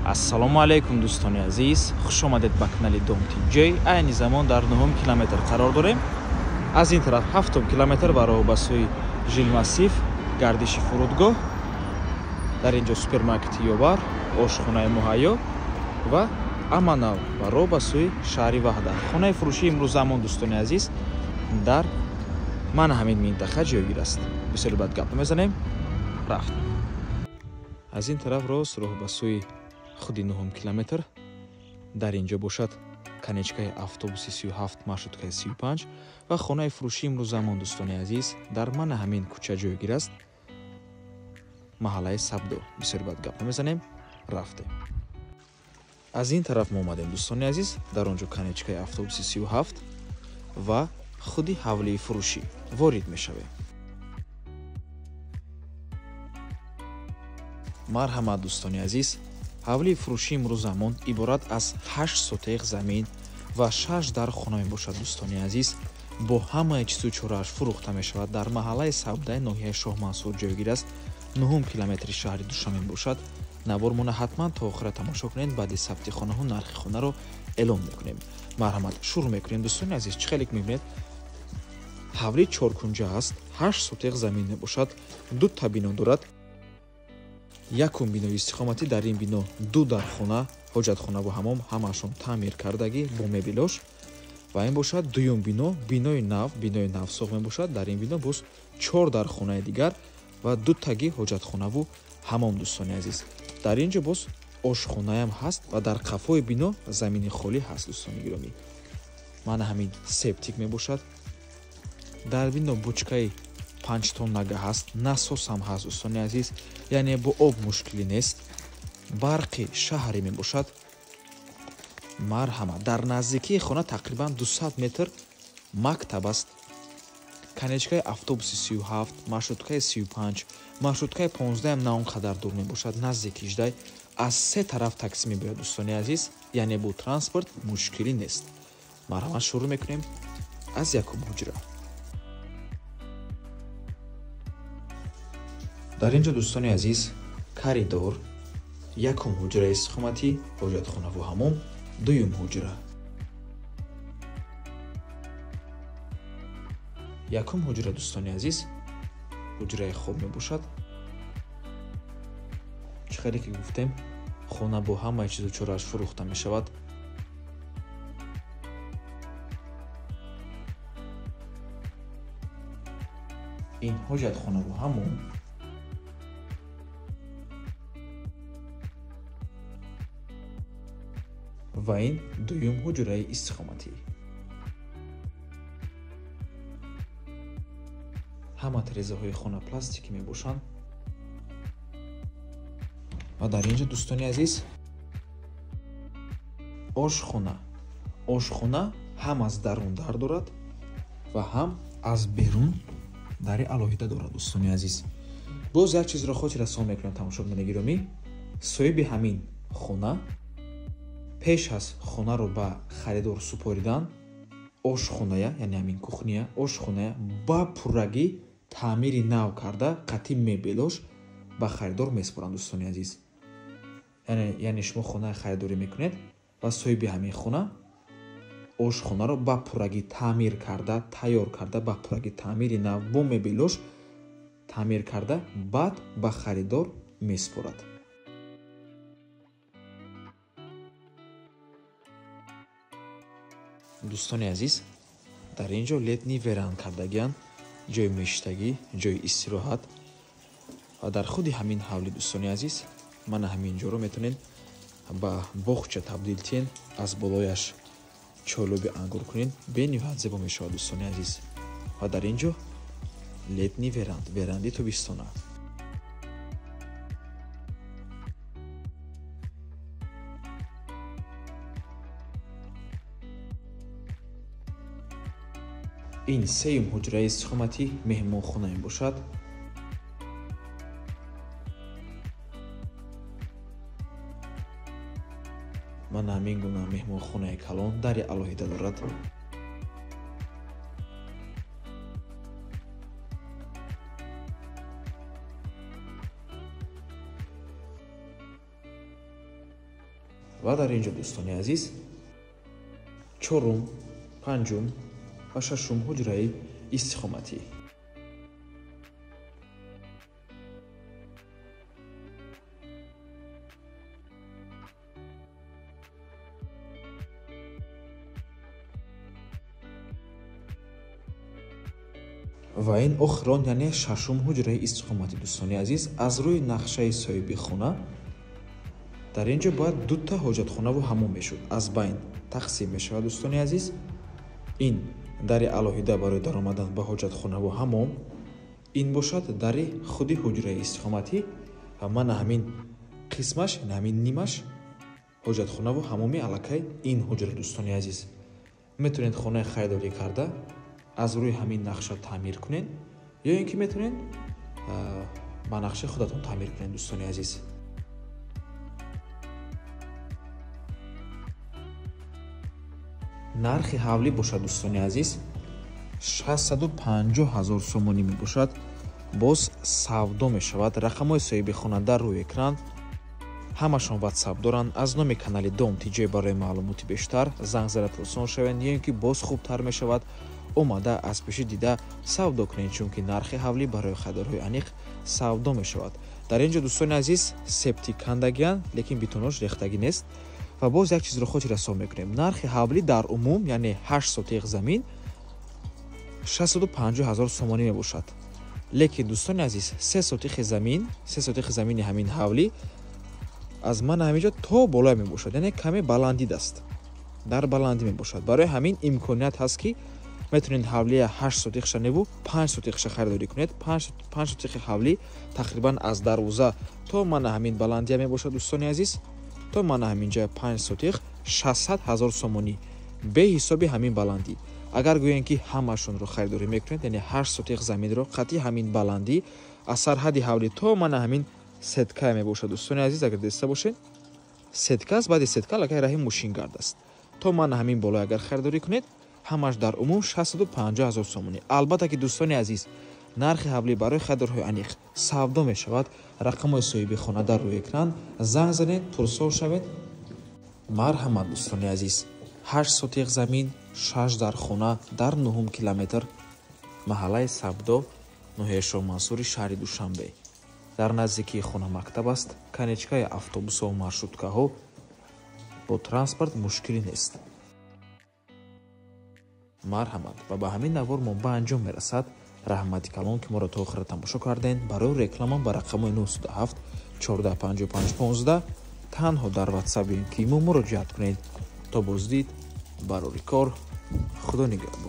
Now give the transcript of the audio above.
ассалому алайкум дӯстони азиз, хуш омадед ба канали Dom.tj. айни замон дар 9 километр қарор дорем. аз ин тараф 7 километр ба роҳ ба сӯи жилмассив, гардиши фурудгоҳ, дар инҷо супермаркети ёбар, ошхонаи муҳайё ва аманал ба роҳ ба сӯи шаҳри ваҳда. хонаи фурӯшии имрӯз замон дӯстони азиз дар мана ҳамин минтақа ҷойгир аст. бисёр бад гап мезанем. рафт. аз ин тараф рост роҳ ба сӯи худи 9 километр. дар инҷо бошад канечкаи автобуси 37, маршруткаи 35 ва хонаи фурӯшии имрӯз замон дӯстони азиз дар мана ҳамин кӯча ҷойгир аст. маҳаллаи Сабдо. бисёр бад гап мезанем. рафтем. аз ин тараф мо омадем дӯстони азиз, дар он ҷо канечкаи автобуси 37 ва худи ҳавлии фурӯшӣ ворид мешавем. марҳамат дӯстони азиз, ҳавлии фурӯшии имрӯз замон иборат аз 8 сотиқ замин ва 6 дар хона мебошад дӯстони азиз. бо ҳамаи чизу чорааш фурӯхта мешавад. дар маҳаллаи Сабдаи ноҳияи Шоҳмансур ҷойгир аст. 9 километри шаҳри Душанбе бошад. навор мона ҳатман то охира тамошо кунед. баъди сабти хонаҳо нархи хонаро эълон мекунем. марҳамат, шурӯъ мекунем дӯстони азиз. чӣ хелик мебинед? ҳавли 4 кунҷа аст. 8 сотиқ замин мебошад. 2 та бино дорад. якум бинои истиқоматӣ, дар ин бино 2 дархона, ҳоҷатхона ва ҳамом ҳамаашон таъмир кардагӣ бо мебелош ва ин бошад дуюм бино, бинои навсоғ мебошад. дар ин бино боз 4 дархонаи дигар ва 2 таги ҳоҷатхонаву ҳамом дӯстони азиз. дар ин ҷо боз ошхонаам ҳаст ва дар қафои бино замини холӣ ҳаст дӯстони гиромӣ. мана ҳамин септик мебошад. дар бино бочкаи 5 тоннага ҳаст. насос ҳам ҳаст дӯстони азиз, яъне бо об мушкилӣ нест. барқи шаҳрӣ мебошад. марҳамат, дар наздикии хона тақрибан 200 метр мактаб аст. канечкаи автобуси 37, маршруткаи 35, маршруткаи 15 на он қадар дур мебошад, наздики 18. аз се тараф таксӣ мебояд дӯстони азиз, яъне бо транспорт мушкилӣ нест. марҳамат, шурӯъ мекунем аз якум ҳуҷра. дар ин ҷо дӯстони азиз коридор, якум ҳуҷраи истиқоматӣ, ҳоҷатхонаву ҳамом, дуюм ҳуҷра. якум ҳуҷра дӯстони азиз ҳуҷраи хоб мебошад. чӣ хеле ки гуфтем, хона бо ҳамаи чизу чорааш фурӯхта мешавад. ин ҳоҷатхонаву ҳамом. ва ин дуюм ҳуҷраи истиқоматӣ. ҳама тирезаҳои хона пластикӣ мебошанд. ва дар ин ҷо дӯстони азиз ошхона ҳам аз дарун дар дорад ва ҳам аз берун дари алоҳида дорад дӯстони азиз. боз як чизро хотира сол мекунам тамошобинони гиромӣ. соҳиби ҳамин хона пеш аз хонаро ба харидор супоридан, ошхоная, яъне ҳамин кухния, ошхоная ба пуррагӣ таъмири нав карда қатъи мебелош ба харидор месупоранд дӯстони азиз. яъне шумо хонаи харидорӣ мекунед ва соҳиби ҳамин хона ошхонаро ба пуррагӣ таъмир карда, тайёр карда, ба пуррагӣ таъмири нав бо мебелош таъмир карда баъд ба харидор месупорад. дӯстони азиз, дар ин ҷо летни веран кардагианд, ҷои мешитагӣ, ҷои истироҳат ва дар худи ҳамин ҳавли дӯстони азиз мана ҳамин ҷоро метавонед ба боғча табдил тиҳед, аз болояш чолоби ангур кунед, бениҳоят зебо мешавад дӯстони азиз. ва дар ин ҷо летни веранди тобистона. ин сеюм ҳуҷраи истиқоматӣ меҳмонхона мебошад. мана ҳамин гуна меҳмонхонаи калон дари алоҳида дорад. ва дар ин ҷо дӯстони азиз чорум, панҷум ва шашум ҳуҷраи истиқоматӣ. ва ин охирон яъне шашум ҳуҷраи истиқоматӣ дӯстони азиз аз рӯи нақшаи соҳиби хона дар ин ҷо бояд дута ҳоҷатхонаву ҳаммом мешуд аз байн тақсим мешавад дӯстони азиз. ин дари алоҳида барои даромадан ба ҳоҷатхонаву ҳаммом, ин бошад дари худи ҳуҷраи истиқоматӣ ва мана ҳамин қисмаш яъне ҳамин нимаш ҳоҷатхонаву ҳаммоми аллакай ин ҳуҷра дӯстони азиз. метавонед хонаи харидорӣ карда аз рӯи ҳамин нақша таъмир кунед ё ин ки метавонед ба нақшаи худатон таъмир кунед дӯстони азиз. нархи ҳавлӣ бошад дӯстони азиз 650 000 сомонӣ мебошад. боз савдо мешавад. рақамҳои соҳиби хона дар рӯи экран ҳамашон ватсап доранд. аз номи канали дом тиҷои барои маълумоти бештар занг зада пурсон шавед ё ин ки боз хубтар мешавад омада аз пеши дида савдо кунед, чунки нархи ҳавлӣ барои харидорҳои аниқ савдо мешавад. дар ин ҷо дӯстони азиз септи кандагиан, лекин битонош рехтагӣ нест. ва боз як чизро хотир расон мекунем. нархи ҳавлӣ дар умум яъне 8 сотиқ замин 650 000 сомонӣ мебошад. лекин дӯстони азиз 3 сотиқи замини ҳамин ҳавлӣ аз мана ҳаминҷо то боло мебошад, яъне каме баландид аст, дар баландӣ мебошад. барои ҳамин имконият ҳаст ки метавонед ҳавлии 8 сотиқша неву 5 сотиқша харидорӣ кунед. 5 сотиқи ҳавлӣ тақрибан аз дарвоза то мана ҳамин баландия мебошад дӯстони азиз. то мана ҳаминҷа 5 сотиқ 600 000 сомонӣ бе ҳисоби ҳамин баландӣ. агар гӯяем ки ҳамашонро харидорӣ мекунед, яъне 8 сотиқ заминро қатъи ҳамин баландӣ аз сарҳади ҳавлӣ то мана ҳамин сетка мебошад дӯстони азиз. агар диста бошед сетка аст, баъди сетка аллакай раҳи мошингард аст. то мана ҳамин боло агар харидорӣ кунед ҳамаш дар умум 650 000 сомонӣ. албатта ки дӯстони азиз нархи ҳавлӣ барои харидорҳои аниқ савдо мешавад. рақамҳои соҳиби хона дар рӯи экран занг занед, пурсон шавед. марҳамат дӯстони азиз 8 сотиқ замин 6 дар хона дар 9 километр маҳаллаи савдо ноҳияи шоҳмансури шаҳри душанбе. дар наздикии хона мактаб аст. канечкаи автобусҳо ва маршруткаҳо бо транспорт мушкилӣ нест. марҳамат ва ба ҳамин навор мо ба анҷом мерасад. раҳмати калон ки моро то охира тамошо кардем. барои реклама ба рақамҳои 907 145515 танҳо дар ватсап ё ин ки имо муроҷиат кунед. то боздид барори кор. худо нигаҳбон.